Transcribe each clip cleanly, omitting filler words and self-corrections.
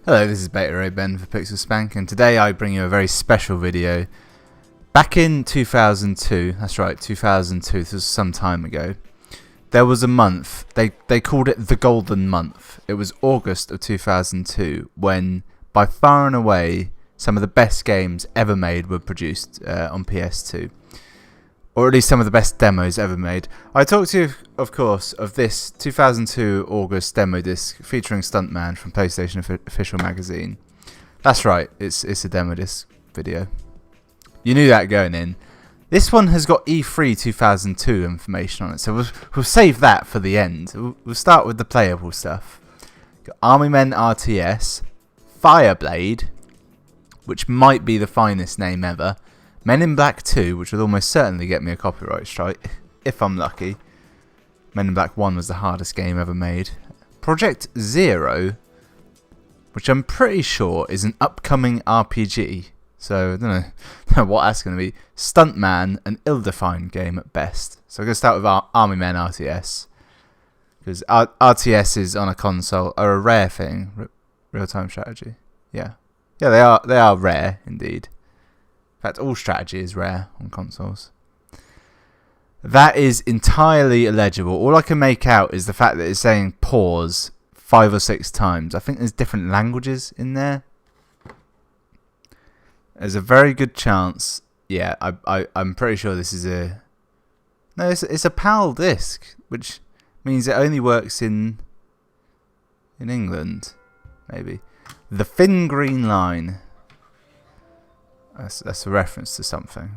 Hello, this is Beta Ray Ben for Pixel Spank, and today I bring you a very special video. Back in 2002, that's right, 2002, this was some time ago, there was a month, they called it the Golden Month. It was August of 2002, when, by far and away, some of the best games ever made were produced on PS2. Or at least some of the best demos ever made. I talked to you, of course, of this 2002 August demo disc featuring Stuntman from PlayStation Official Magazine. That's right, it's a demo disc video. You knew that going in. This one has got E3 2002 information on it, so we'll save that for the end. We'll start with the playable stuff. Got Army Men RTS, Fireblade, which might be the finest name ever. Men in Black 2, which would almost certainly get me a copyright strike, if I'm lucky. Men in Black 1 was the hardest game ever made. Project Zero, which I'm pretty sure is an upcoming RPG. So, I don't know what that's going to be. Stuntman, an ill-defined game at best. So I'm going to start with Army Men RTS. Because RTSs on a console are a rare thing. Real-time strategy. Yeah. Yeah, they are rare, indeed. In fact, all strategy is rare on consoles. That is entirely illegible. All I can make out is the fact that it's saying pause 5 or 6 times. I think there's different languages in there. There's a very good chance. Yeah, I'm pretty sure this is a... No, it's a PAL disc, which means it only works in England, maybe. The Thin Green Line. That's a reference to something.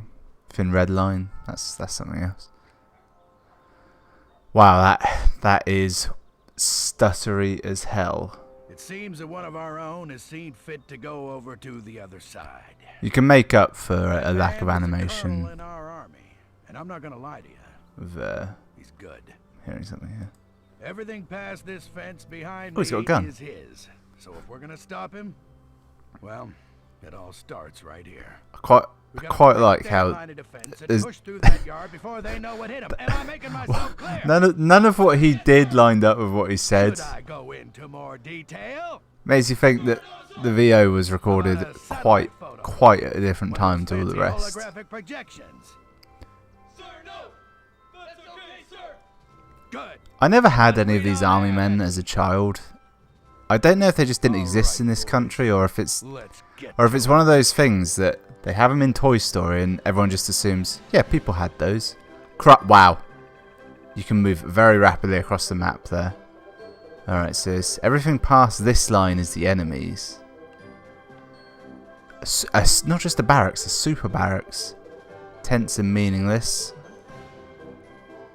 Thin Red Line. That's something else. Wow, that is stuttery as hell. It seems that one of our own has seen fit to go over to the other side. You can make up for a lack of animation. In our army, and I'm not gonna lie to you. With he's good. Hearing something here. Everything past this fence behind he's got a me gun. is his. So if we're gonna stop him, well, it all starts right here. I quite like how none of what he did lined up with what he said. Makes you think that the VO was recorded quite at a different time to all the rest. I never had any of these army men as a child. I don't know if they just didn't exist in this country, or if it's one of those things that they have them in Toy Story and everyone just assumes, yeah, people had those. Wow, you can move very rapidly across the map there. Alright, so everything past this line is the enemies. Not just a barracks, a super barracks. Tense and meaningless.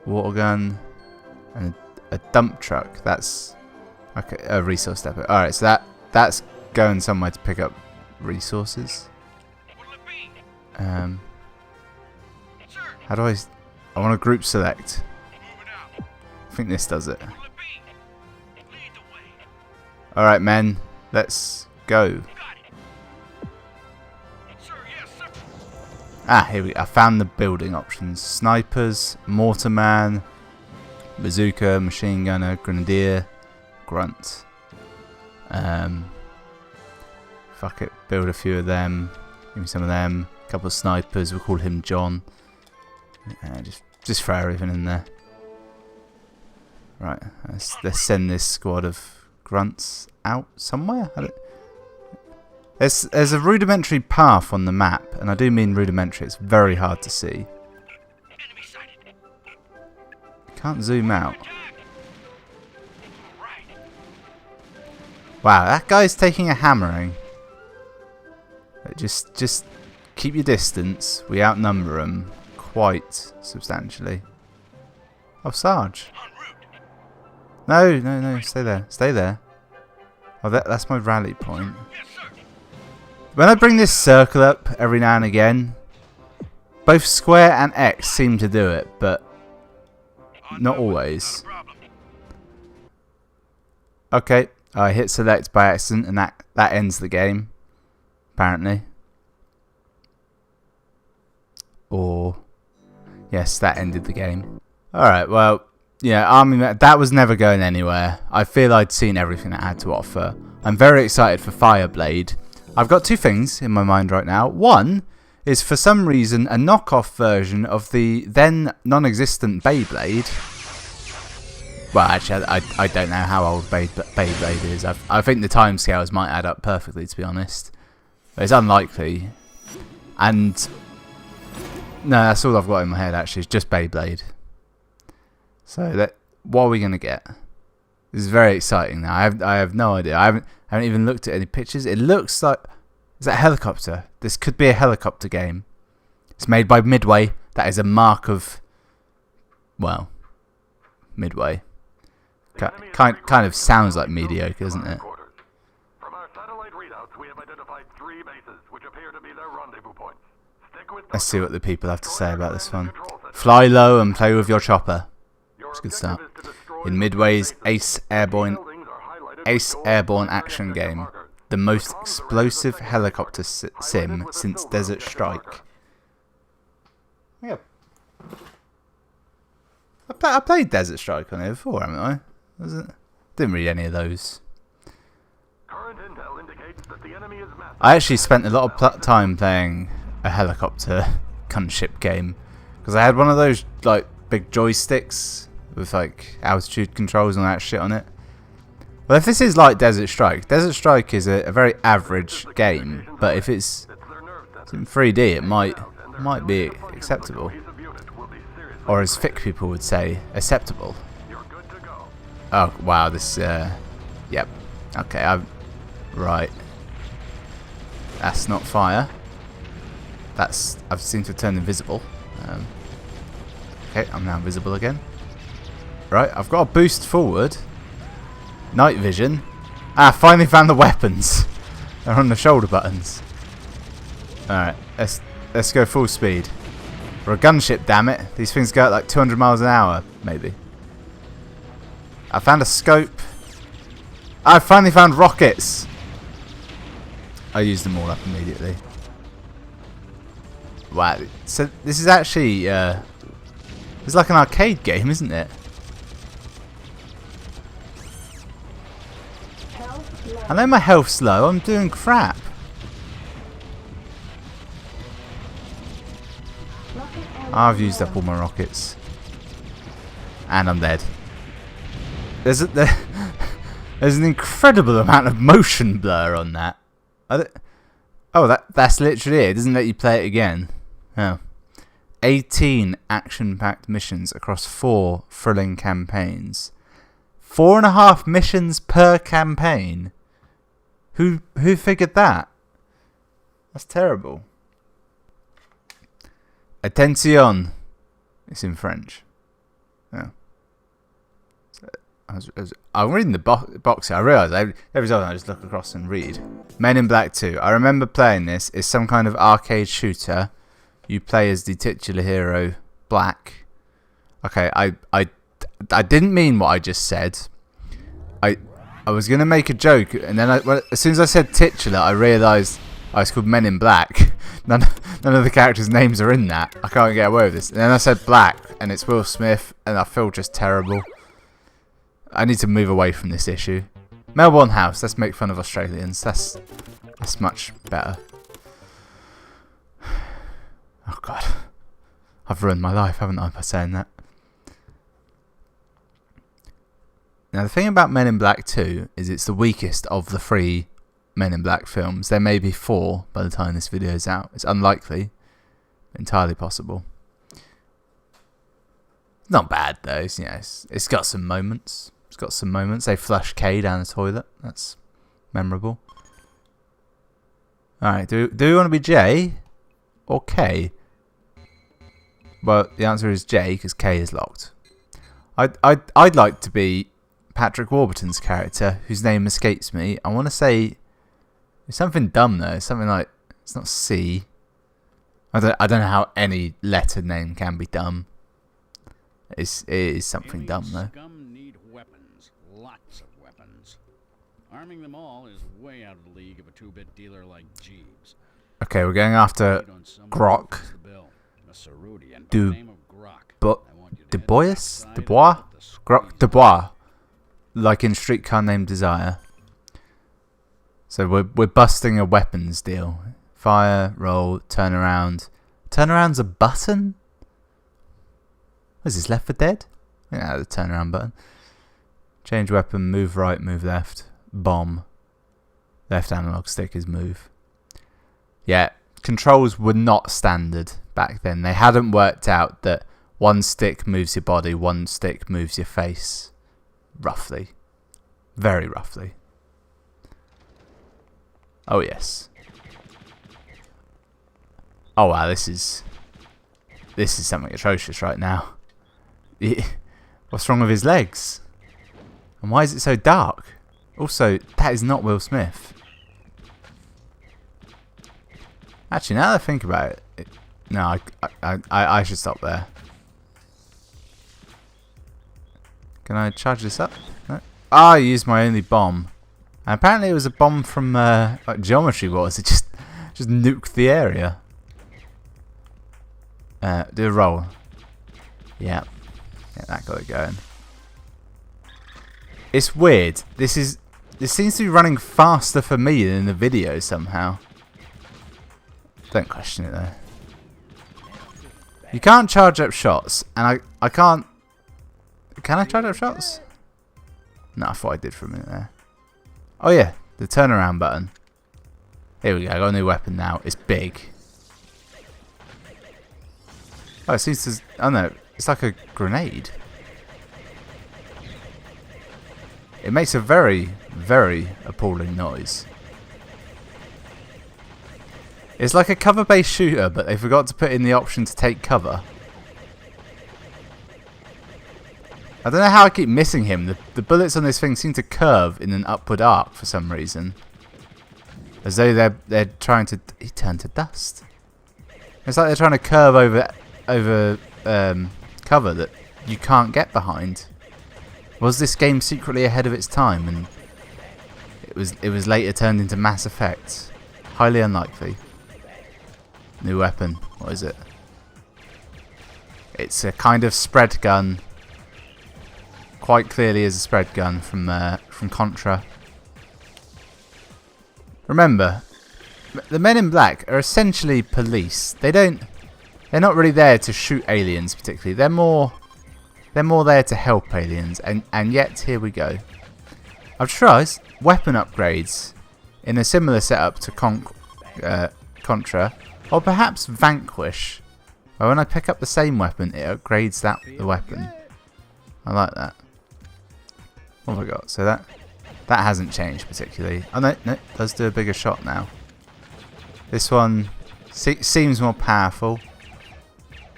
Water gun. And a dump truck. That's... okay, a resource depot. Alright, so that's going somewhere to pick up resources. How do I want to group select. I think this does it. Alright, men, let's go. Here we go. I found the building options. Snipers, mortarman, bazooka, machine gunner, grenadier, grunt. Fuck it, build a few of them. Give me some of them. A couple of snipers. We'll call him John. Just throw everything in there. Right, let's send this squad of grunts out somewhere. There's a rudimentary path on the map, and I do mean rudimentary. It's very hard to see. Can't zoom out. Wow, that guy's taking a hammering. Just keep your distance. We outnumber them quite substantially. Oh, Sarge. No, stay there. Stay there. Oh, that's my rally point. When I bring this circle up every now and again, both square and X seem to do it, but not always. Okay, I hit select by accident, and that ends the game. Apparently. Or... yes, that ended the game. Alright, well, yeah, that was never going anywhere. I feel I'd seen everything it had to offer. I'm very excited for Fireblade. I've got two things in my mind right now. One is for some reason a knockoff version of the then non-existent Beyblade. Well, actually, I don't know how old Beyblade is. I think the timescales might add up perfectly, to be honest. But it's unlikely. And no, that's all I've got in my head. Actually, it's just Beyblade. So what are we gonna get? This is very exciting now. I have no idea. I haven't even looked at any pictures. It looks like, is that a helicopter? This could be a helicopter game. It's made by Midway. That is a mark of, well, Midway. Kind of sounds like mediocre, doesn't it? From our satellite readouts, we have identified 3 bases, which appear to be their rendezvous points. Stick with Let's see what the people have to say about this one. Fly low and play with your chopper. It's a good start. In Midway's Ace Airborne action game, the most explosive helicopter sim since Desert Strike. Yeah. I played Desert Strike on it before, haven't I? Didn't read any of those. I actually spent a lot of time playing a helicopter gunship game because I had one of those like big joysticks with like altitude controls and all that shit on it. Well, if this is like Desert Strike is a very average game, but if it's in 3D, it might be acceptable, or as thick people would say, acceptable. Oh wow, this yep. Okay, right. That's not fire. I've seemed to turn invisible. Okay, I'm now visible again. Right, I've got a boost forward. Night vision. Finally found the weapons. They're on the shoulder buttons. Alright, let's go full speed. We're a gunship, damn it. These things go at like 200 miles an hour, maybe. I found a scope. I finally found rockets. I used them all up immediately. Wow. So this is actually it's like an arcade game, isn't it? I know my health's low. I'm doing crap. I've used up all my rockets, and I'm dead. There's an incredible amount of motion blur on that. Oh, that's literally it. It doesn't let you play it again. Oh. 18 action-packed missions across 4 thrilling campaigns. 4.5 missions per campaign. Who figured that? That's terrible. Attention. It's in French. Yeah. I'm reading the box here. I realise every time I just look across and read. Men in Black 2. I remember playing this. It's some kind of arcade shooter. You play as the titular hero, Black. Okay, I didn't mean what I just said. I was going to make a joke, and then as soon as I said titular, I realised it's called Men in Black. None of the characters' names are in that. I can't get away with this. And then I said Black, and it's Will Smith, and I feel just terrible. I need to move away from this issue. Melbourne House. Let's make fun of Australians. That's much better. Oh God, I've ruined my life, haven't I, by saying that? Now the thing about Men in Black 2 is it's the weakest of the 3 Men in Black films. There may be 4 by the time this video is out. It's unlikely, entirely possible. It's not bad though. It's got some moments. It's got some moments. They flush Kay down the toilet. That's memorable. All right. Do we want to be J or K? Well, the answer is J because K is locked. I'd like to be Patrick Warburton's character, whose name escapes me. I want to say it's something dumb though. Something like, it's not C. I don't know how any letter name can be dumb. It is something dumb though. Scum need weapons, lots of weapons. Arming them all is way out of the league of a 2-bit dealer like Jeeves. Okay, we're going after Grok. Dubois? Grok Dubois. Like in Streetcar Named Desire. So we're busting a weapons deal. Fire, roll, turn around. Turn around's a button? What is this, Left 4 Dead? Yeah, the turn around button. Change weapon, move right, move left. Bomb. Left analog stick is move. Yeah, controls were not standard back then. They hadn't worked out that one stick moves your body, one stick moves your face. Roughly. Very roughly. Oh yes. Oh wow, this is something atrocious right now. What's wrong with his legs? And why is it so dark? Also, that is not Will Smith. Actually, now that I think about it, no, I should stop there. Can I charge this up? No. Ah, I used my only bomb. And apparently it was a bomb from like Geometry Wars. It just nuked the area. Do a roll. Yeah. Yeah, that got it going. It's weird. This seems to be running faster for me than in the video somehow. Don't question it though. You can't charge up shots, and I can't. Can I charge up shots? No, I thought I did for a minute there. Oh yeah, the turnaround button. Here we go. I got a new weapon now. It's big. Oh, it seems to. Oh no, it's like a grenade. It makes a very, very appalling noise. It's like a cover-based shooter, but they forgot to put in the option to take cover. I don't know how I keep missing him. The bullets on this thing seem to curve in an upward arc for some reason. As though they're trying to... He turned to dust. It's like they're trying to curve over cover that you can't get behind. Was this game secretly ahead of its time and it was later turned into Mass Effect? Highly unlikely. New weapon. What is it? It's a kind of spread gun. Quite clearly is a spread gun from Contra. Remember, the Men in Black are essentially police. They're not really there to shoot aliens particularly. They're more there to help aliens, and yet here we go. I've tried weapon upgrades in a similar setup to Contra, or perhaps Vanquish, where when I pick up the same weapon, it upgrades the weapon. I like that. What have I got? So that hasn't changed particularly. Oh no, it does do a bigger shot now. This one seems more powerful,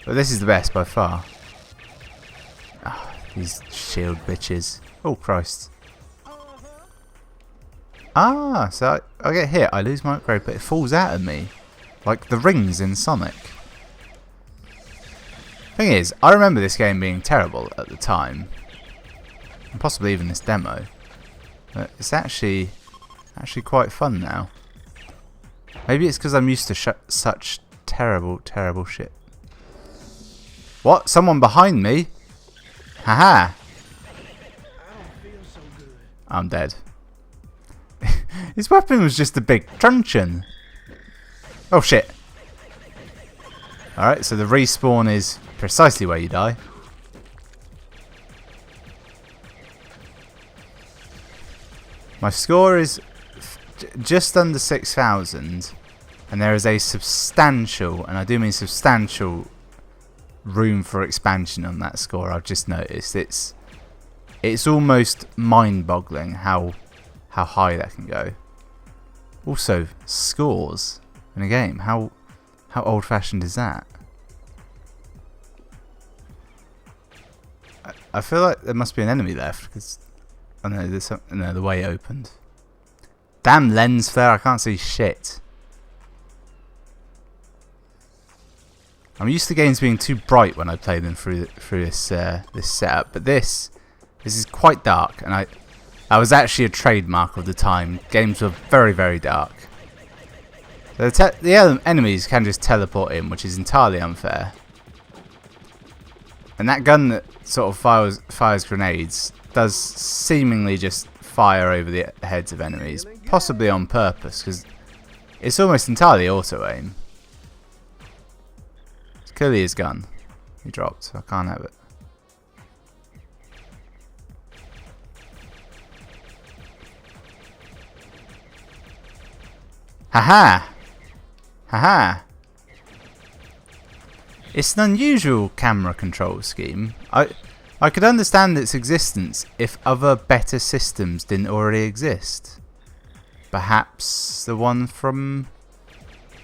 but this is the best by far. Oh, these shield bitches. Oh Christ. Ah, so I get hit, I lose my upgrade, but it falls out of me. Like the rings in Sonic. Thing is, I remember this game being terrible at the time. And possibly even this demo. But it's actually quite fun now. Maybe it's because I'm used to such terrible, terrible shit. What? Someone behind me? Haha! I'm dead. His weapon was just a big truncheon. Oh shit. Alright, so the respawn is precisely where you die. My score is just under 6,000, and there is a substantial, and I do mean substantial, room for expansion on that score. I've just noticed it's almost mind-boggling how high that can go. Also, scores in a game. How old-fashioned is that? I feel like there must be an enemy left because I know there's no, the way opened. Damn lens flare! I can't see shit. I'm used to games being too bright when I play them through this setup, but this is quite dark, and that was actually a trademark of the time. Games were very, very dark. The enemies can just teleport in, which is entirely unfair. And that gun that sort of fires grenades does seemingly just fire over the heads of enemies. possibly on purpose, because it's almost entirely auto-aim. It's clearly his gun. He dropped, so I can't have it. Haha! Haha! It's an unusual camera control scheme. I could understand its existence if other better systems didn't already exist. Perhaps the one from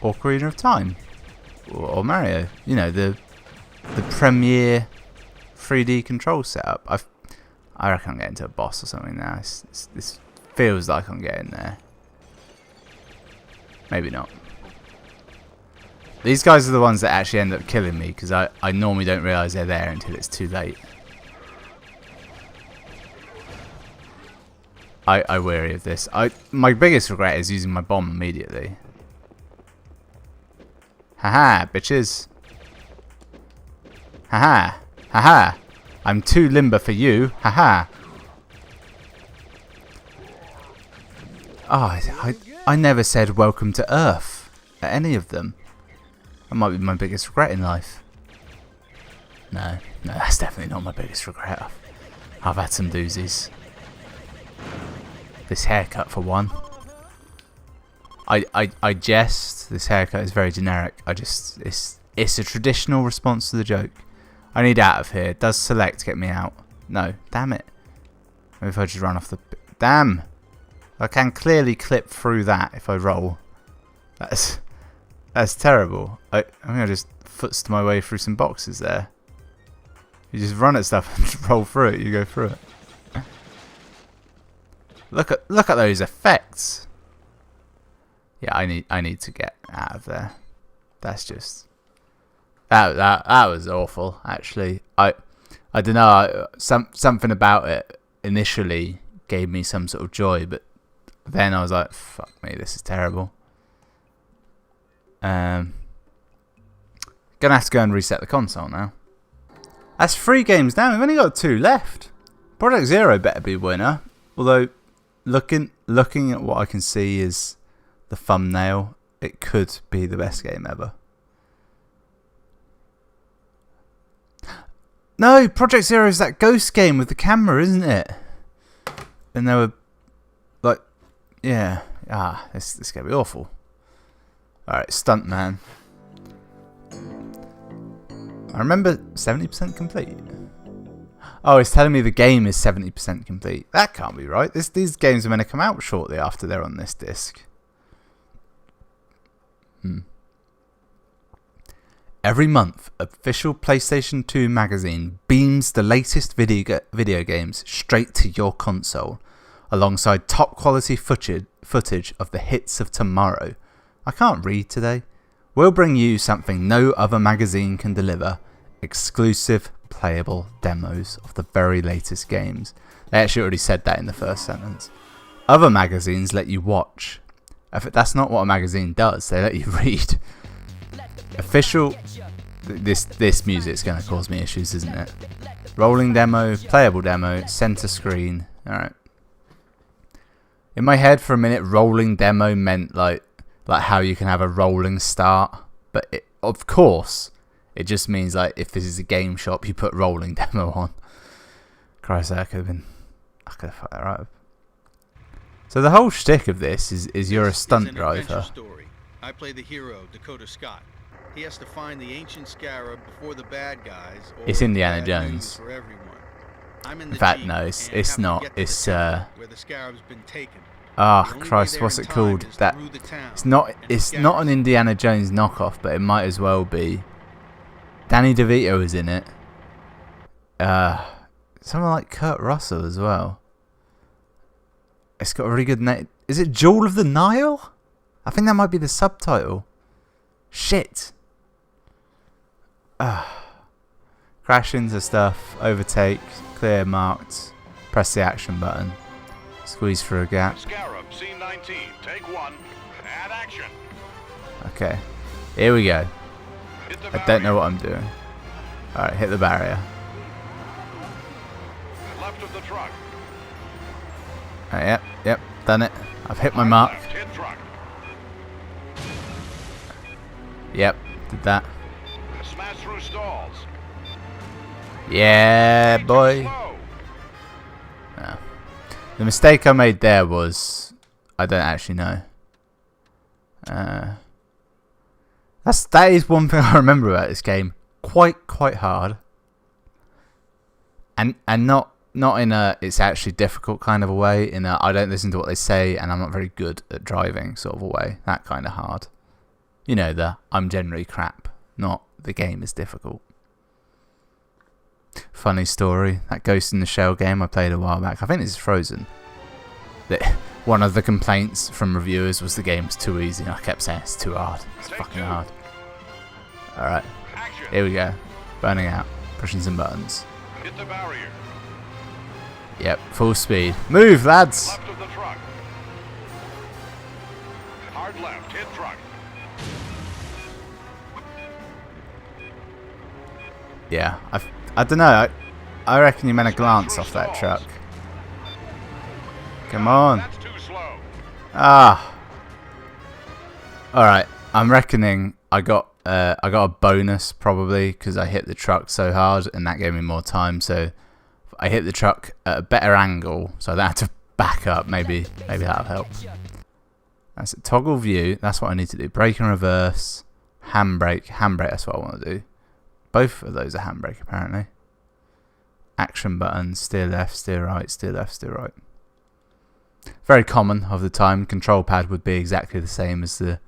Ocarina of Time. Or Mario. You know, the premier 3D control setup. I reckon I'm getting to a boss or something now. This feels like I'm getting there. Maybe not. These guys are the ones that actually end up killing me, because I normally don't realise they're there until it's too late. I weary of this. My biggest regret is using my bomb immediately. Haha, bitches. Haha. Haha. I'm too limber for you. Haha. Oh, I never said welcome to Earth at any of them. That might be my biggest regret in life. No, that's definitely not my biggest regret. I've had some doozies. This haircut for one. I jest. This haircut is very generic. It's a traditional response to the joke. I need out of here. Does select get me out? No. Damn it. Maybe if I just run off the... Damn! I can clearly clip through that if I roll. That's terrible. I think I just footsed my way through some boxes there. You just run at stuff and roll through it. You go through it. Look at those effects. Yeah, I need to get out of there. That's just that was awful. Actually, I don't know. Something about it initially gave me some sort of joy, but then I was like, fuck me, this is terrible. Gonna have to go and reset the console now. That's 3 games down. We've only got 2 left. Project Zero better be winner. Although, looking at what I can see is the thumbnail, it could be the best game ever. No, Project Zero is that ghost game with the camera, isn't it? And they were like, yeah, this is gonna be awful. Alright, Stuntman. I remember 70% complete. Oh, it's telling me the game is 70% complete. That can't be right. These games are meant to come out shortly after they're on this disc. Every month, official PlayStation 2 magazine beams the latest video games straight to your console, alongside top quality footage of the hits of tomorrow. I can't read today. We'll bring you something no other magazine can deliver. Exclusive playable demos of the very latest games. They actually already said that in the first sentence. Other magazines let you watch. That's not what a magazine does. They let you read. Official... This music's going to cause me issues, isn't it? Rolling demo, playable demo, center screen. Alright. In my head for a minute, rolling demo meant like how you can have a rolling start, but of course it just means like if this is a game shop, you put rolling demo on. Christ, I could have fucked that right up. So the whole shtick of this is you're a stunt driver. Story. I play the hero, Dakota Scott. He has to find the ancient scarab before the bad guys. It's Indiana Jones. For everyone. I'm In fact, no, it's not. It's where the scarab's been taken. Ah, Christ, what's it called? That it's not an Indiana Jones knockoff, but it might as well be. Danny DeVito is in it. Someone like Kurt Russell as well. It's got a really good name. Is it Jewel of the Nile? I think that might be the subtitle. Shit. Crash into stuff, overtake, clear marked, press the action button, squeeze through a gap. Scarab, scene 19, take 1, add action. Okay, here we go. Hit the I don't know what I'm doing. Alright, hit the barrier. Left of the truck. Yep, done it. I've hit my mark. Yep, did that. Smash through stalls. Yeah, boy. Yeah. The mistake I made there was I don't actually know. That is one thing I remember about this game. Quite hard. And not in a it's actually difficult kind of a way. In a I don't listen to what they say and I'm not very good at driving sort of a way. That kind of hard. You know, the I'm generally crap, not the game is difficult. Funny story, that Ghost in the Shell game I played a while back, I think this is Frozen. One of the complaints from reviewers was the game's too easy, and I kept saying it's too hard. It's fucking hard. Alright, here we go. Burning out, pushing some buttons. Hit the barrier. Yep, full speed. Move, lads! Left of the truck. Hard left, hit truck. Yeah, I don't know. I reckon you meant a glance off that truck. Come on. That's too slow. Ah. All right. I'm reckoning I got a bonus probably because I hit the truck so hard and that gave me more time. So I hit the truck at a better angle, so I don't have to back up. Maybe that'll help. That's it. Toggle view. That's what I need to do. Brake and reverse. Handbrake. Handbrake. That's what I want to do. Both of those are handbrake apparently. Action buttons, steer left, steer right, steer left, steer right. Very common of the time. Control pad would be exactly the same as the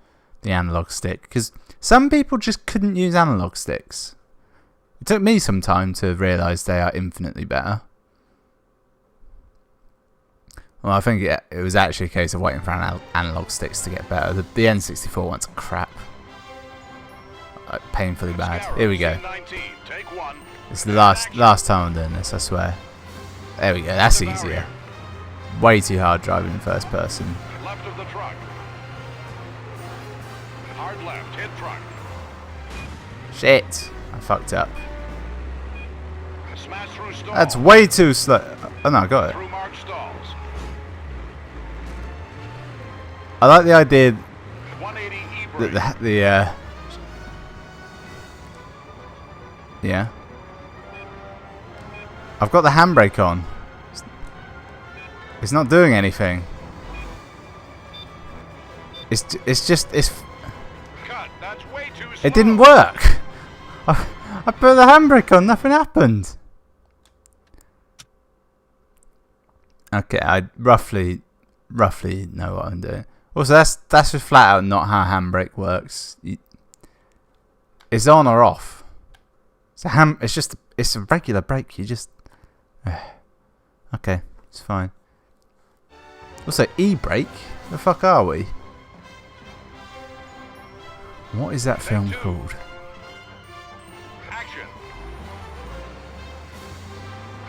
analog stick. Because some people just couldn't use analog sticks. It took me some time to realise they are infinitely better. Well, I think it was actually a case of waiting for analog sticks to get better. The N64 ones are crap. Painfully bad. Here we go. It's the last time I'm doing this, I swear. There we go, that's easier. Way too hard driving in first person. Left of the truck. Hard left, hit truck. Shit, I fucked up. Smash through stalls. That's way too slow. Oh no, I got it. Through marked stalls. I like the idea 180 E-brake. that yeah. I've got the handbrake on. It's not doing anything. It's Cut. That's way too slow. it didn't work. I put the handbrake on, nothing happened. Okay, I roughly know what I'm doing. Also, that's just flat out not how handbrake works. It's on or off. It's a regular brake. You just okay, it's fine. Also, e-brake. The fuck are we? What is that film called? Action.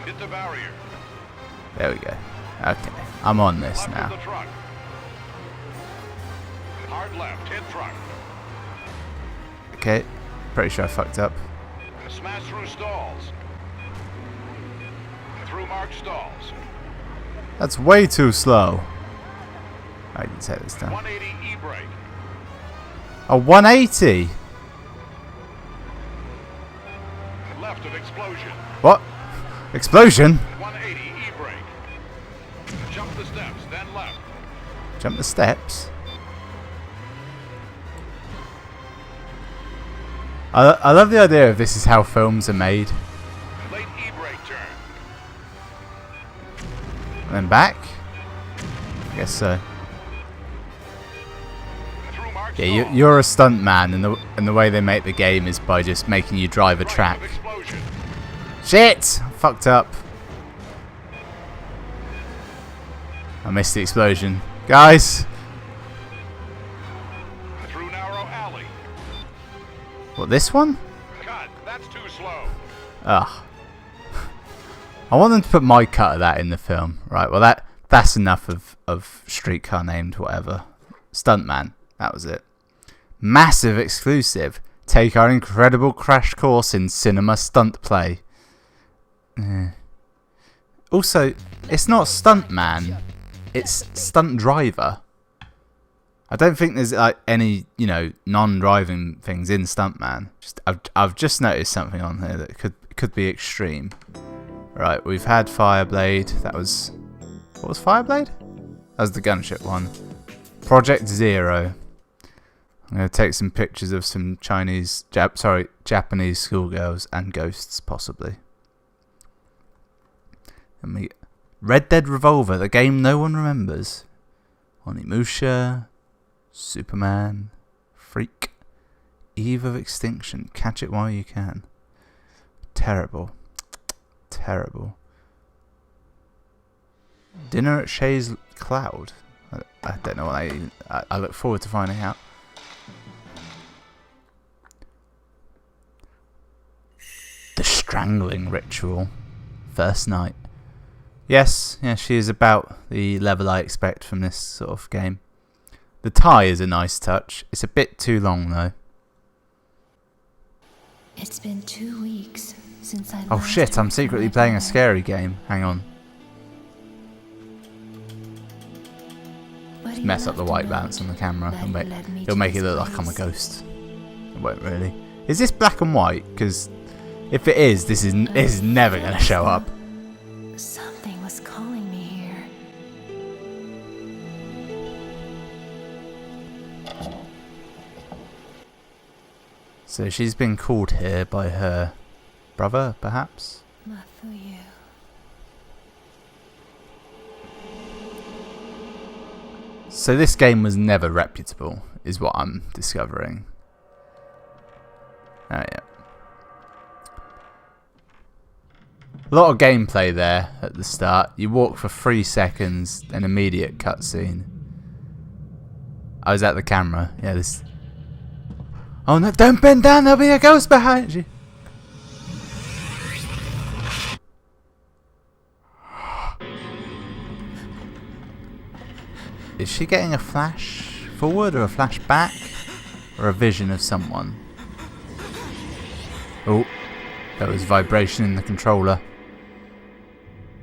Hit the barrier. There we go. Okay, I'm on this Left now. of the truck. Hard left, hit truck. Okay, pretty sure I fucked up. Smash through stalls. Through marked stalls. That's way too slow. I didn't say this time. 180 E-brake. A 180. Left of explosion. What? Explosion? 180 E-brake. Jump the steps, then left. Jump the steps. I love the idea of this is how films are made. Late E-brake turn. And then back? I guess so. Through marked Yeah, stalls. you're a stunt man, and the way they make the game is by just making you drive a Right track. of explosion. Shit! Fucked up. I missed the explosion. Guys! Through narrow alley. What, this one? Cut. That's too slow. Ugh. I want them to put my cut of that in the film. Right, well that's enough of Streetcar Named whatever. Stuntman. That was it. Massive exclusive. Take our incredible crash course in cinema stunt play. Also, it's not Stuntman. It's Stunt Driver. I don't think there's like any, you know, non-driving things in Stuntman. I've just noticed something on here that could be extreme. Right, we've had Fireblade. That was, what was Fireblade? That was the gunship one. Project Zero. I'm going to take some pictures of some Japanese schoolgirls and ghosts, possibly. And Red Dead Revolver, the game no one remembers. Onimusha, Superman, Freak, Eve of Extinction. Catch it while you can. Terrible. Terrible. Dinner at Shay's Cloud. I don't know what I look forward to finding out. The Strangling Ritual. First night. Yes, she is about the level I expect from this sort of game. The tie is a nice touch. It's a bit too long though. It's been 2 weeks since I Oh last shit, I'm heard from secretly my playing a father. scary game. Hang on. But he Mess up left the a white note balance on the camera. that led me It'll to make it this look like I'm a place. ghost. It won't really. Is this black and white? Because if it is, this is never going to show up. Something was calling me here. So she's been called here by her brother, perhaps? Mafuyu. So this game was never reputable, is what I'm discovering. Oh yeah. A lot of gameplay there at the start. You walk for 3 seconds, an immediate cutscene. I was at the camera. Yeah, this... Oh no, don't bend down, there'll be a ghost behind you. Is she getting a flash forward or a flash back? Or a vision of someone? Oh, there was vibration in the controller.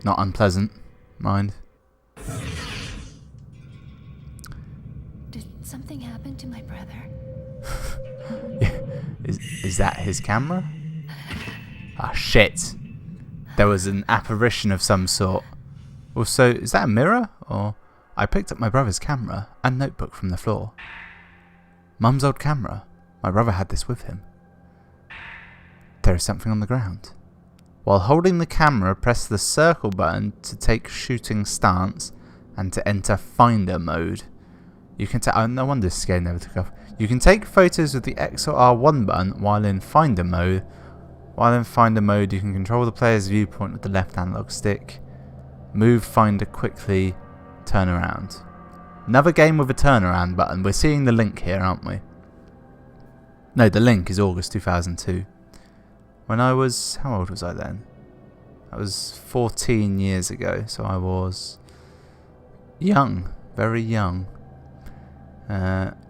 Not unpleasant, mind. Did something happen to my brother? Is that his camera? Ah, shit. There was an apparition of some sort. Also, is that a mirror? Or I picked up my brother's camera and notebook from the floor. Mum's old camera. My brother had this with him. There is something on the ground. While holding the camera, press the circle button to take shooting stance and to enter finder mode. You can take... Oh, no wonder this game never took off. You can take photos with the X or R1 button while in finder mode. While in finder mode, you can control the player's viewpoint with the left analog stick. Move finder quickly, turn around. Another game with a turnaround button. We're seeing the link here, aren't we? No, the link is August 2002. When I was... How old was I then? That was 14 years ago, so I was young, very young.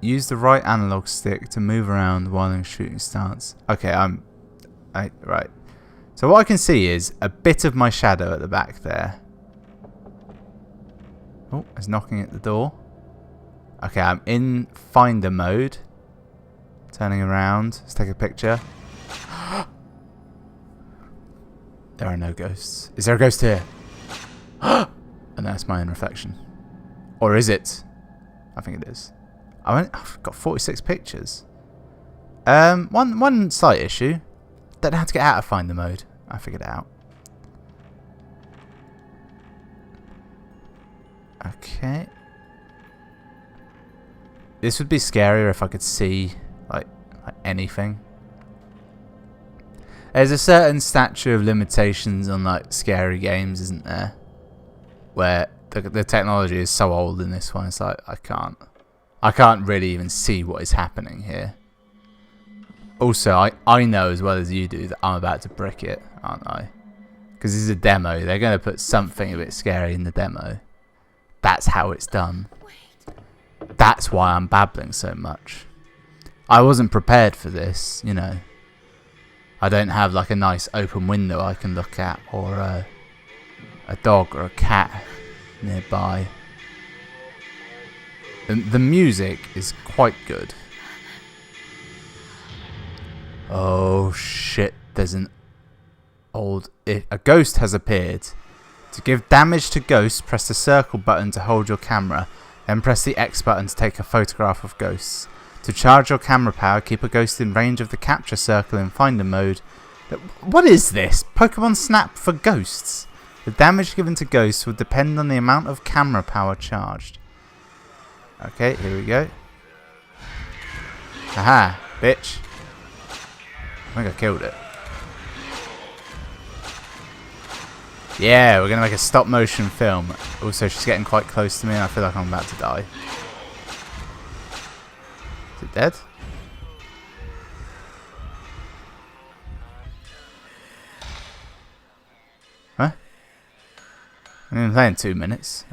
Use the right analog stick to move around while in shooting stance. Okay, right. So what I can see is a bit of my shadow at the back there. Oh, it's knocking at the door. Okay, I'm in finder mode. Turning around. Let's take a picture. There are no ghosts. Is there a ghost here? And that's my own reflection. Or is it? I think it is. I've got 46 pictures. One slight issue. Don't know how to get out of finder mode. I figured it out. Okay. This would be scarier if I could see like anything. There's a certain statute of limitations on like scary games, isn't there? Where the technology is so old in this one, it's like I can't really even see what is happening here. Also, I know as well as you do that I'm about to brick it, aren't I? Because this is a demo. They're going to put something a bit scary in the demo. That's how it's done. That's why I'm babbling so much. I wasn't prepared for this, you know. I don't have like a nice open window I can look at, or a dog or a cat nearby. And the music is quite good. Oh shit, there's a ghost has appeared. To give damage to ghosts, press the circle button to hold your camera, then press the X button to take a photograph of ghosts. To charge your camera power, keep a ghost in range of the capture circle in finder mode. What is this? Pokemon Snap for ghosts. The damage given to ghosts will depend on the amount of camera power charged. Okay, here we go. Haha, bitch. I think I killed it. Yeah, we're going to make a stop motion film. Also, she's getting quite close to me and I feel like I'm about to die. Is it dead? Huh? I've been playing 2 minutes.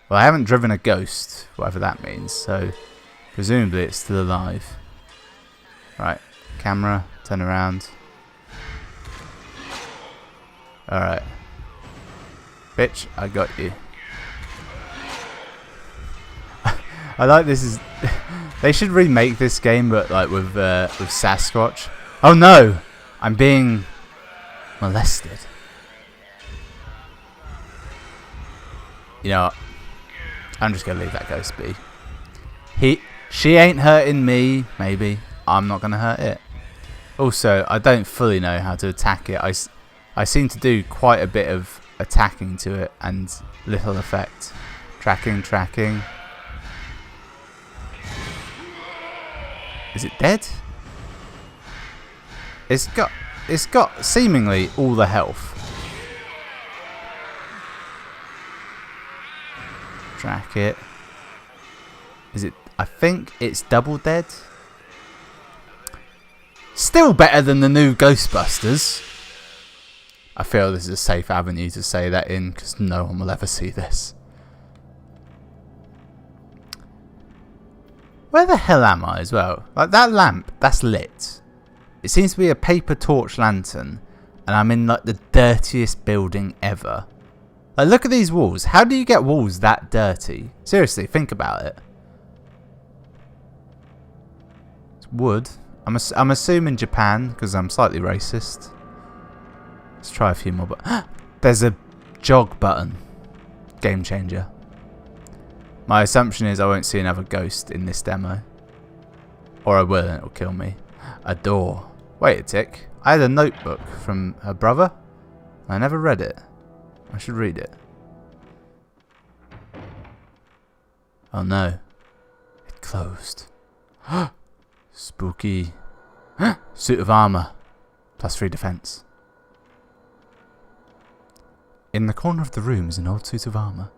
Well, I haven't driven a ghost, whatever that means, so presumably it's still alive. Right, camera, turn around. Alright. Bitch, I got you. I like this is... They should remake this game, but like with Sasquatch. Oh no! I'm being molested. You know what? I'm just gonna leave that ghost be. She ain't hurting me, maybe. I'm not gonna hurt it. Also, I don't fully know how to attack it. I seem to do quite a bit of attacking to it and little effect. Tracking. Is it dead? It's got seemingly all the health. Track it. Is it? I think it's double dead. Still better than the new Ghostbusters. I feel this is a safe avenue to say that in because no one will ever see this. Where the hell am I as well? Like that lamp, that's lit. It seems to be a paper torch lantern and I'm in like the dirtiest building ever. Like look at these walls. How do you get walls that dirty? Seriously, think about it. It's wood. I'm assuming Japan because I'm slightly racist. Let's try a few more. But there's a jog button. Game changer. My assumption is I won't see another ghost in this demo. Or I will and it'll kill me. A door. Wait a tick. I had a notebook from her brother. I never read it. I should read it. Oh no. It closed. Spooky. Suit of armor. +3 defense. In the corner of the room is an old suit of armor.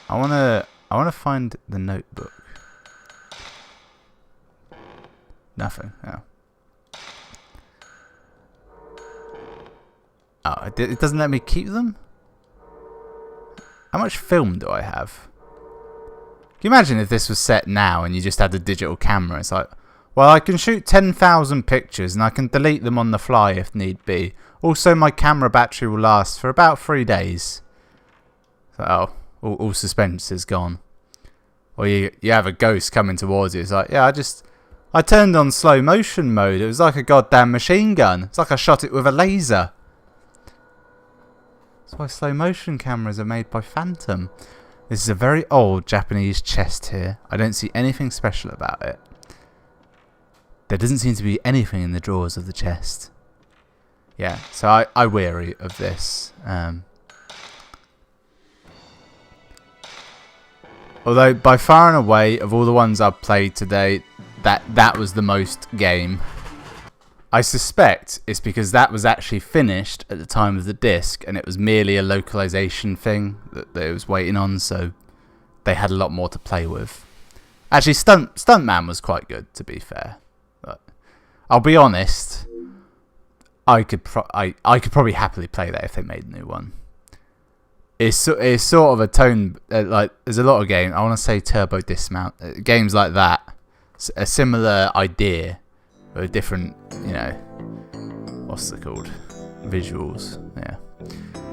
I wanna find the notebook. Nothing. Oh, it doesn't let me keep them? How much film do I have? Can you imagine if this was set now and you just had a digital camera? It's like, well, I can shoot 10,000 pictures and I can delete them on the fly if need be. Also, my camera battery will last for about 3 days. So, all suspense is gone. Or you have a ghost coming towards you. It's like, yeah, I turned on slow motion mode. It was like a goddamn machine gun. It's like I shot it with a laser. That's why slow motion cameras are made by Phantom. This is a very old Japanese chest here. I don't see anything special about it. There doesn't seem to be anything in the drawers of the chest. Yeah, so I weary of this. Although by far and away of all the ones I've played today, that was the most game. I suspect it's because that was actually finished at the time of the disc and it was merely a localization thing that it was waiting on, so they had a lot more to play with. Actually, Stuntman was quite good, to be fair. But I'll be honest, I could probably happily play that if they made a new one. It's sort of a tone, like there's a lot of games, I want to say Turbo Dismount, games like that, a similar idea, but a different, you know, what's it called, visuals, yeah.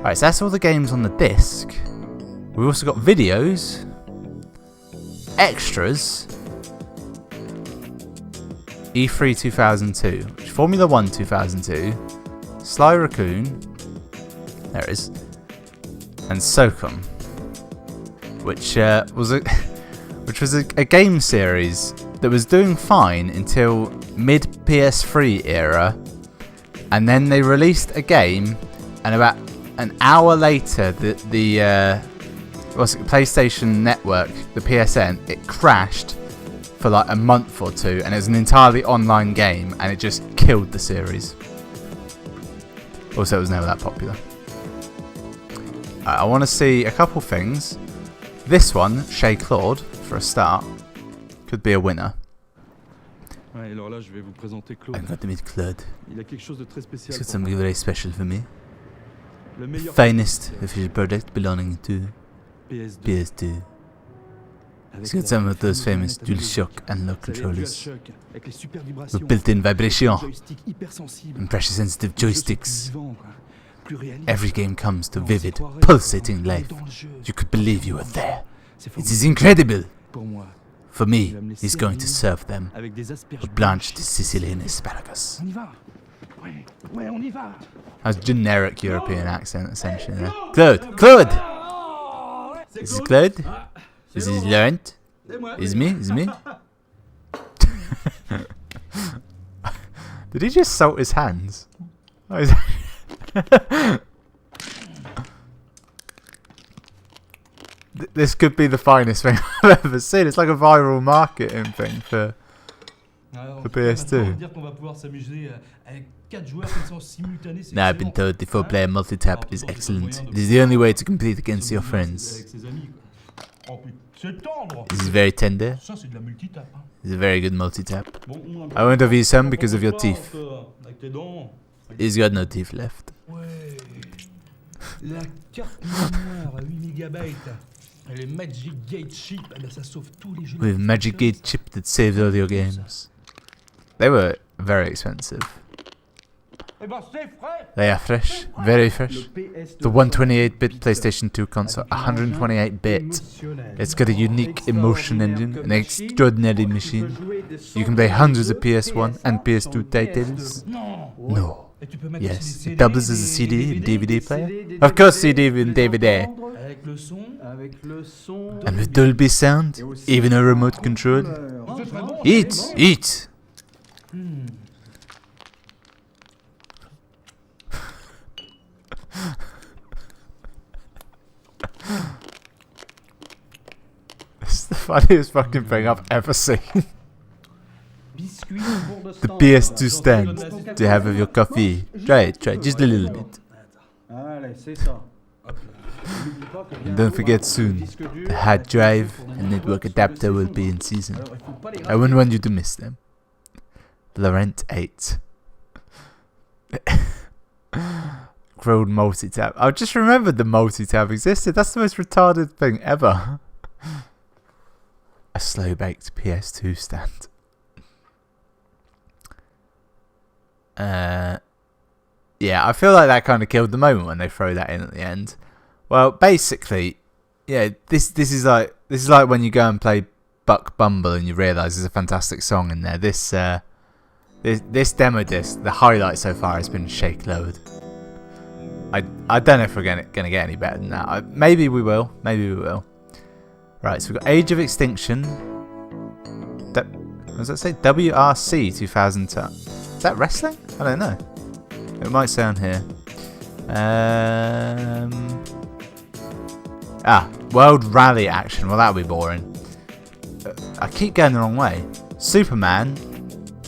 Right, so that's all the games on the disc. We've also got videos, extras, E3 2002, Formula 1 2002, Sly Raccoon, there it is, and SOCOM, which was a game series that was doing fine until mid PS3 era, and then they released a game, and about an hour later, the PlayStation Network, the PSN, it crashed for like a month or two, and it was an entirely online game, and it just killed the series. Also, it was never that popular. I want to see a couple things. This one, Chez Claude, for a start, could be a winner. Ouais, alors là, je vais vous présenter Claude. I'm going to meet Claude. Il a quelque chose de très spécial. He's got something very special for me. Le meilleur Finest of his product belonging to PS2. PS2. He's got some of those famous DualShock analog controllers Avec les super vibrations. with built-in vibration Joystick hypersensible. and pressure-sensitive joysticks. Vivant, quoi. Plus réaliste. Every game comes to On s'y vivid, croirait, pulsating quoi. life. Dans le jeu. You could believe you were there. C'est It formidable. is incredible. Pour moi, For me, he's going to serve them avec des asperges a blanched blanches. Sicilian asparagus. On y va. Ouais, on y va. That's generic European accent, essentially. There. Claude! Claude! Is it Claude? Is it Laurent? Is me? Is me? Did he just salt his hands? Oh, is This could be the finest thing I've ever seen. It's like a viral marketing thing for PS2. Now I've been told the 4-player multi-tap is excellent. It is the only way to compete against your friends. This is very tender. It's a very good multi-tap. I won't have you some because of your teeth. He's got no teeth left. La carte mémoire à 8 MB. Les Magic Gate chip, ça sauve tous les jeux. With Magic Gate chip that saves all your games. They were very expensive. They are fresh, very fresh. The 128-bit PlayStation 2 console, 128-bit. It's got a unique emotion engine, an extraordinary machine. You can play hundreds of PS1 and PS2 titles. No. Yes, it doubles as a CD and DVD player. Of course, CD and DVD. And with Dolby sound, even a remote control. Eat, eat. It's the funniest fucking thing I've ever seen. The PS2 stand to have with your coffee. Try it, just a little bit. And don't forget soon, the hard drive and network adapter will be in season. I wouldn't want you to miss them. Laurent 8. Grilled multi-tap. I just remembered the multi-tap existed. That's the most retarded thing ever. A slow-baked PS2 stand. Yeah, I feel like that kind of killed the moment when they throw that in at the end. Well, basically, yeah, this is like when you go and play Buck Bumble and you realise there's a fantastic song in there. This demo disc, the highlight so far has been Chez Claude. I don't know if we're gonna get any better than that. Maybe we will. Right, so we've got Age of Extinction. What does that say? WRC 2010. Is that wrestling? I don't know. It might say on here. World Rally Action. Well, that'll be boring. I keep going the wrong way. Superman,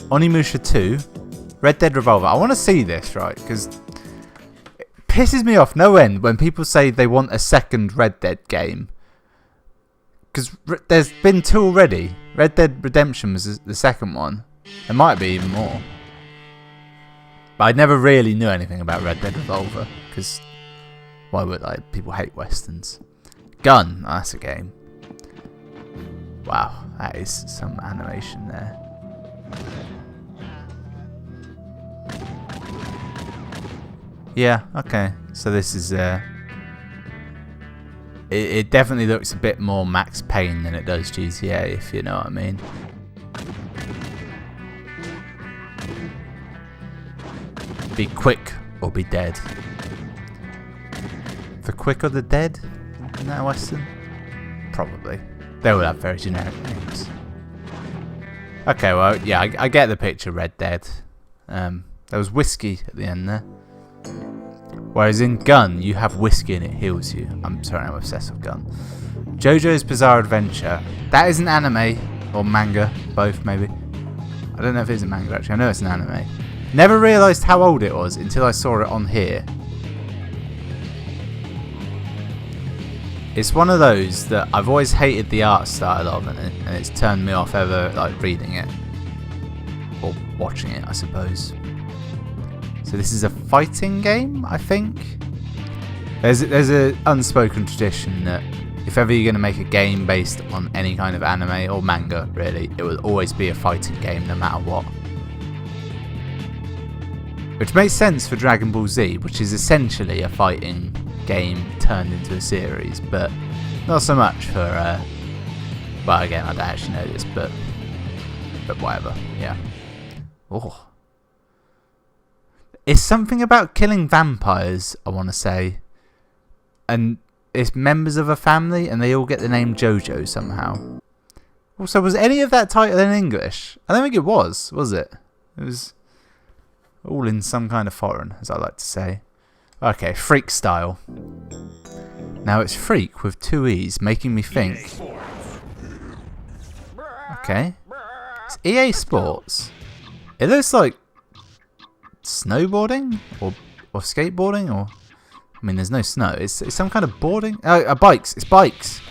Onimusha 2, Red Dead Revolver. I want to see this, right? Because it pisses me off no end when people say they want a second Red Dead game. Because there's been 2 already. Red Dead Redemption was the second one. There might be even more. But I never really knew anything about Red Dead Revolver. Because why would I? People hate westerns. Gun. Oh, that's a game. Wow, that is some animation there. Yeah, okay. So this is it definitely looks a bit more Max Payne than it does GTA, if you know what I mean. Be quick or be dead. The quick or the dead? Isn't that a Western? Probably. They will have very generic names. Okay, well, yeah, I get the picture, Red Dead. There was whiskey at the end there. Whereas in Gun, you have whiskey and it heals you. I'm sorry, I'm obsessed with Gun. JoJo's Bizarre Adventure. That is an anime, or manga, both maybe. I don't know if it's a manga actually, I know it's an anime. Never realised how old it was until I saw it on here. It's one of those that I've always hated the art style of, and it's turned me off ever like reading it. Or watching it, I suppose. So this is a fighting game, I think. There's an unspoken tradition that if ever you're going to make a game based on any kind of anime or manga, really, it will always be a fighting game no matter what. Which makes sense for Dragon Ball Z, which is essentially a fighting game turned into a series, but not so much for, well, again, I don't actually know this, but whatever, yeah. Oh. It's something about killing vampires, I want to say. And it's members of a family, and they all get the name JoJo somehow. Also, was any of that title in English? I don't think it was it? It was all in some kind of foreign, as I like to say. Okay, Freak Style. Now it's Freak with 2 E's, making me think. Okay. It's EA Sports. It looks like snowboarding or skateboarding, or I mean, there's no snow. It's some kind of boarding. Oh, bikes. It's bikes.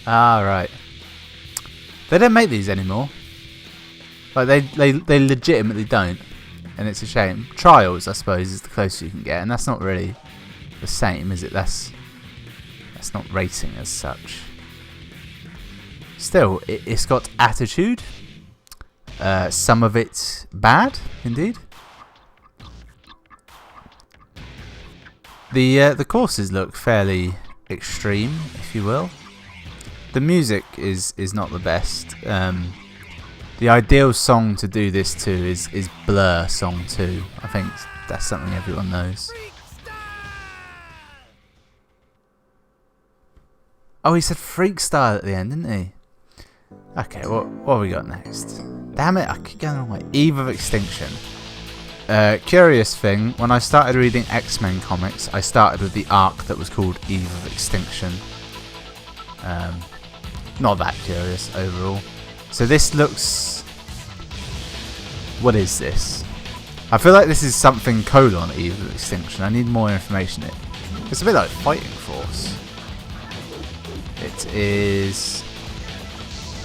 Ah, right. They don't make these anymore. Like they legitimately don't, and it's a shame. Trials, I suppose, is the closest you can get, and that's not really the same, is it? That's not racing as such. Still, it's got attitude. Some of it bad, indeed. The courses look fairly extreme, if you will. The music is not the best. The ideal song to do this to is Blur Song 2. I think that's something everyone knows. Oh, he said Freak Style at the end, didn't he? Okay, what have we got next? Damn it, I keep going the wrong way. Eve of Extinction. Curious thing, when I started reading X-Men comics, I started with the arc that was called Eve of Extinction. Not that curious overall. So this looks... What is this? I feel like this is something : Eve of Extinction. I need more information. It's a bit like Fighting Force. It is...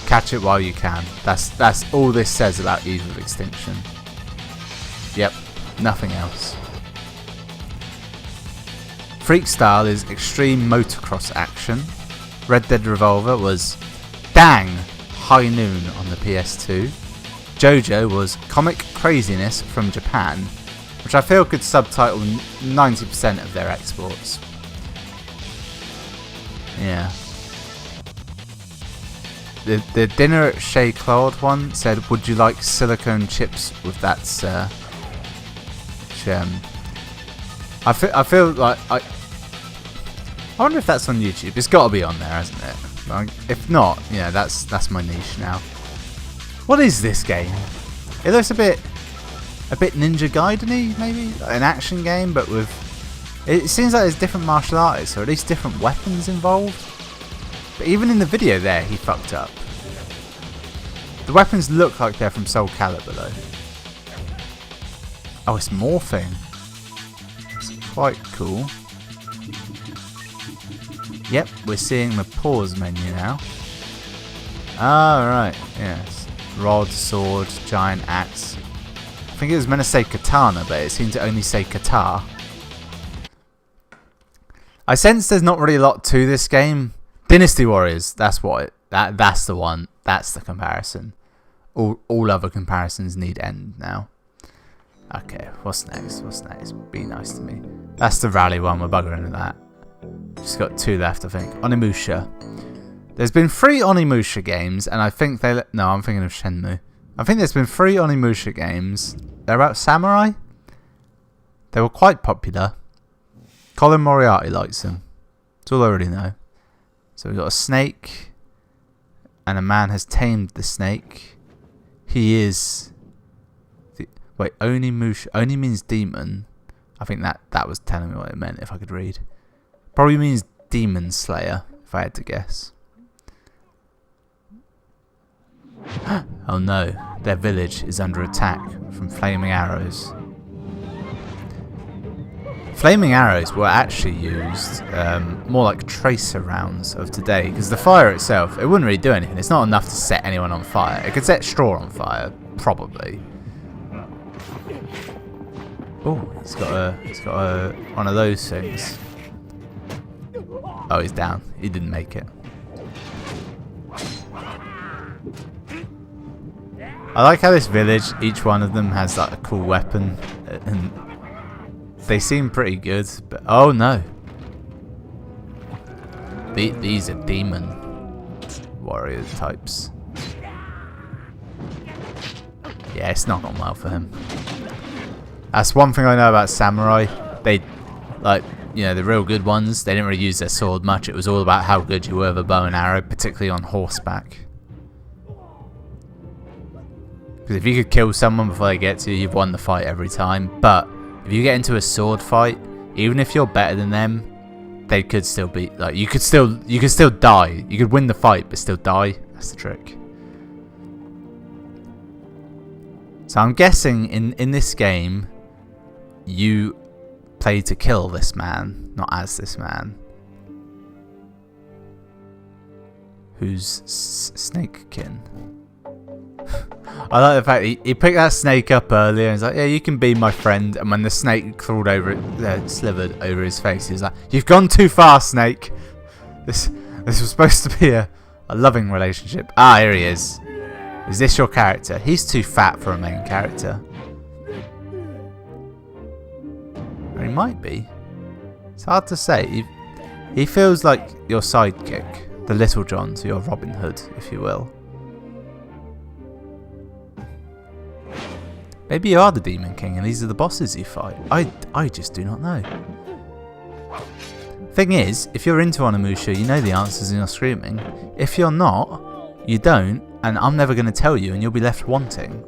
Catch it while you can. That's all this says about Eve of Extinction. Yep, nothing else. Freak Style is extreme motocross action. Red Dead Revolver was dang high noon on the PS2. JoJo was comic craziness from Japan, which I feel could subtitle 90% of their exports. Yeah. The dinner at Chez Claude one said, "Would you like silicone chips with that, sir?" I feel like I wonder if that's on YouTube. It's got to be on there, hasn't it? Like, if not, yeah, that's my niche now. What is this game? It looks a bit Ninja Gaiden-y, maybe an action game, but with it seems like there's different martial artists, or at least different weapons involved. But even in the video there, he fucked up. The weapons look like they're from Soul Calibur though. Oh, it's morphing. It's quite cool. Yep, we're seeing the pause menu now. Ah, right, yes. Rod, sword, giant axe. I think it was meant to say katana, but it seemed to only say katar. I sense there's not really a lot to this game. Dynasty Warriors, that's what that's the one. That's the comparison. All other comparisons need end now. Okay, what's next? What's next? Be nice to me. That's the rally one, we're buggering at that. Just got 2 left, I think. Onimusha. There's been 3 Onimusha games, and I think they... No, I'm thinking of Shenmue. I think there's been 3 Onimusha games. They're about samurai. They were quite popular. Colin Moriarty likes them. That's all I already know. So we've got a snake, and a man has tamed the snake. He is... Wait, Onimusha... Oni means demon. I think that was telling me what it meant, if I could read. Probably means demon slayer, if I had to guess. Oh no, their village is under attack from flaming arrows. Flaming arrows were actually used more like tracer rounds of today, because the fire itself, it wouldn't really do anything. It's not enough to set anyone on fire. It could set straw on fire, probably. Oh, he's got a one of those things. Oh, he's down. He didn't make it. I like how this village, each one of them has like a cool weapon, and they seem pretty good. But oh no, these are demon warrior types. Yeah, it's not gone well for him. That's one thing I know about samurai. They, like, you know, the real good ones, they didn't really use their sword much. It was all about how good you were with a bow and arrow, particularly on horseback. Because if you could kill someone before they get to you, you've won the fight every time. But if you get into a sword fight, even if you're better than them, they could still be, like, you could still die. You could win the fight but still die. That's the trick. So I'm guessing in this game, you play to kill this man, not as this man. Who's Snakekin? I like the fact he picked that snake up earlier and he's like, yeah, you can be my friend. And when the snake crawled over it, slithered over his face, he was like, you've gone too far, snake. This was supposed to be a loving relationship. Ah, here he is. Is this your character? He's too fat for a main character. Or he might be. It's hard to say. He feels like your sidekick. The Little John to your Robin Hood, if you will. Maybe you are the Demon King and these are the bosses you fight. I just do not know. Thing is, if you're into Onimusha, you know the answers and you're screaming. If you're not, you don't, and I'm never going to tell you and you'll be left wanting.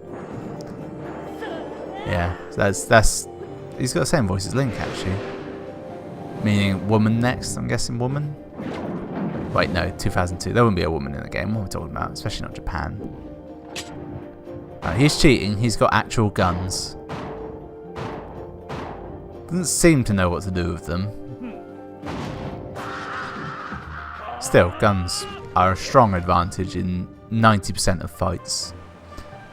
Yeah, that's he's got the same voice as Link actually. Meaning woman next, I'm guessing woman? Wait, no, 2002. There wouldn't be a woman in the game. What are we talking about? Especially not Japan. He's cheating. He's got actual guns. Doesn't seem to know what to do with them. Still, guns are a strong advantage in 90% of fights.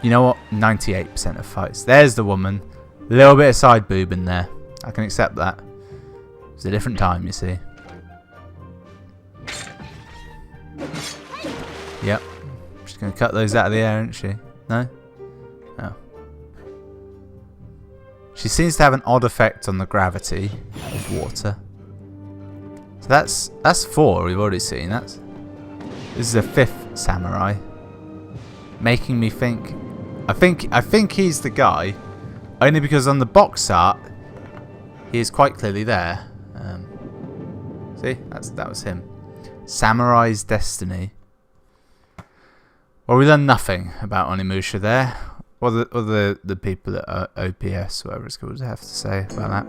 You know what? 98% of fights. There's the woman. A little bit of side boob in there. I can accept that. It's a different time, you see. Yep. She's going to cut those out of the air, isn't she? No? Oh. She seems to have an odd effect on the gravity of water. So that's 4 we've already seen. This is the 5th samurai. Making me think I think he's the guy. Only because on the box art he is quite clearly there. See? That was him. Samurai's Destiny. Well, we learned nothing about Onimusha there. What the people at OPS, whatever it's called, have to say about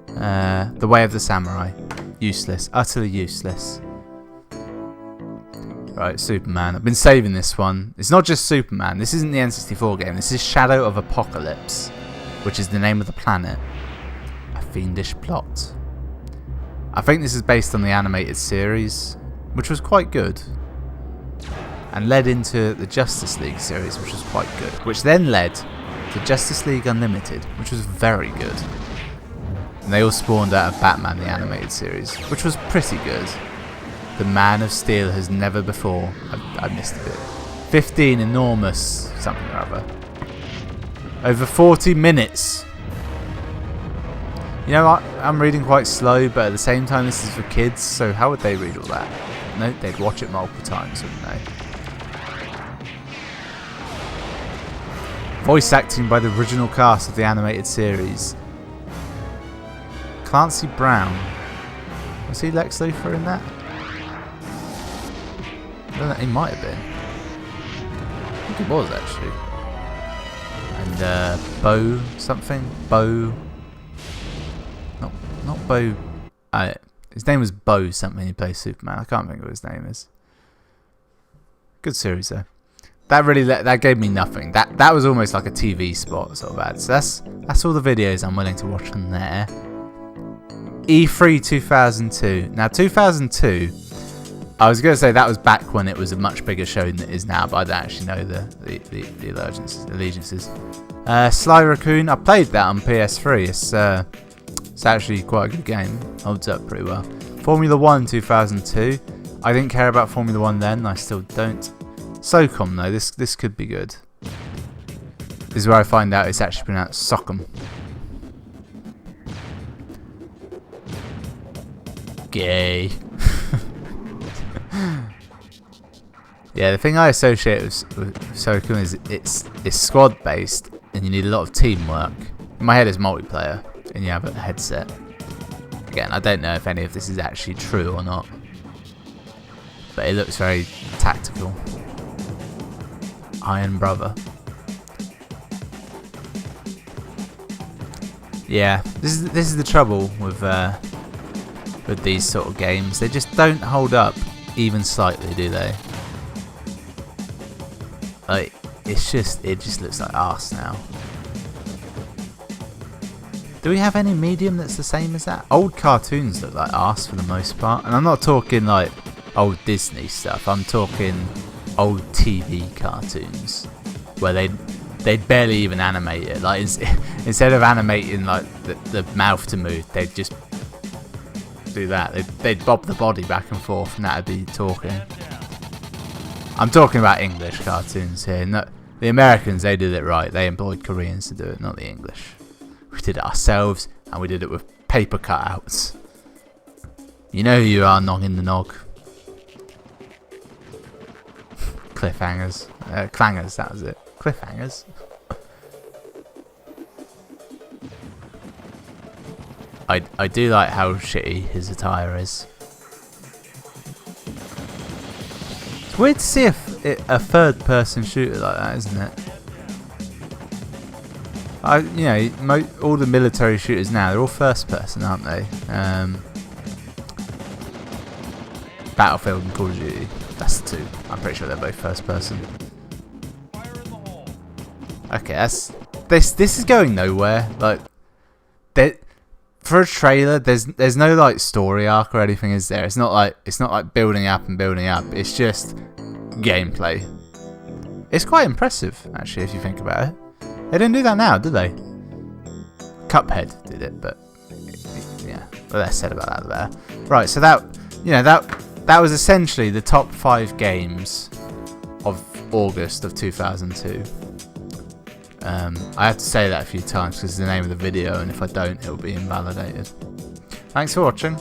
that. The Way of the Samurai. Useless. Utterly useless. Right, Superman. I've been saving this one. It's not just Superman. This isn't the N64 game. This is Shadow of Apocalypse, which is the name of the planet. A fiendish plot. I think this is based on the animated series, which was quite good. And led into the Justice League series, which was quite good. Which then led to Justice League Unlimited, which was very good. And they all spawned out of Batman the animated series, which was pretty good. The Man of Steel has never before... I missed a bit. 15 enormous something or other. Over 40 minutes. You know what? I'm reading quite slow, but at the same time this is for kids, so how would they read all that? No, they'd watch it multiple times, wouldn't they? Voice acting by the original cast of the animated series. Clancy Brown. Was he Lex Luthor in that? I don't know, he might have been. I think he was actually. And Bo something? Bo... Not Bo... his name was Bo something, he plays Superman. I can't think of what his name is. Good series though. That really that gave me nothing. That was almost like a TV spot sort of ad. So that's all the videos I'm willing to watch on there. E3 2002. Now 2002, I was going to say that was back when it was a much bigger show than it is now, but I don't actually know the allegiances. Sly Raccoon, I played that on PS3. It's actually quite a good game. Holds up pretty well. Formula 1 2002. I didn't care about Formula 1 then. I still don't. SOCOM though. This could be good. This is where I find out it's actually pronounced SOCOM. Gay. Yeah, the thing I associate with SOCOM is it's squad based and you need a lot of teamwork. In my head it's multiplayer and you have a headset. Again, I don't know if any of this is actually true or not, but it looks very tactical. Iron Brother. Yeah, this is the trouble with these sort of games. They just don't hold up even slightly, do they? Like it just looks like arse now. Do we have any medium that's the same as that? Old cartoons look like arse for the most part, and I'm not talking like old Disney stuff. I'm talking old TV cartoons where they'd barely even animate it. Like instead of animating like the mouth to move, they'd just do that. They'd bob the body back and forth, and that'd be talking. I'm talking about English cartoons here. No, the Americans, they did it right. They employed Koreans to do it, not the English. We did it ourselves, and we did it with paper cutouts. You know who you are, noggin the nog. Cliffhangers. Clangers, that was it. Cliffhangers. I do like how shitty his attire is. It's weird to see a third-person shooter like that, isn't it? All the military shooters now, they're all first-person, aren't they? Battlefield and Call of Duty. That's the two. I'm pretty sure they're both first-person. Okay, this is going nowhere. Like, for a trailer, there's no like story arc or anything, is there? It's not like building up and building up. It's just gameplay. It's quite impressive, actually, if you think about it. They didn't do that now, did they? Cuphead did it, but yeah, the less said about that, the better. Right, so that was essentially the top 5 games of August of 2002. I have to say that a few times because it's the name of the video, and if I don't, it'll be invalidated. Thanks for watching.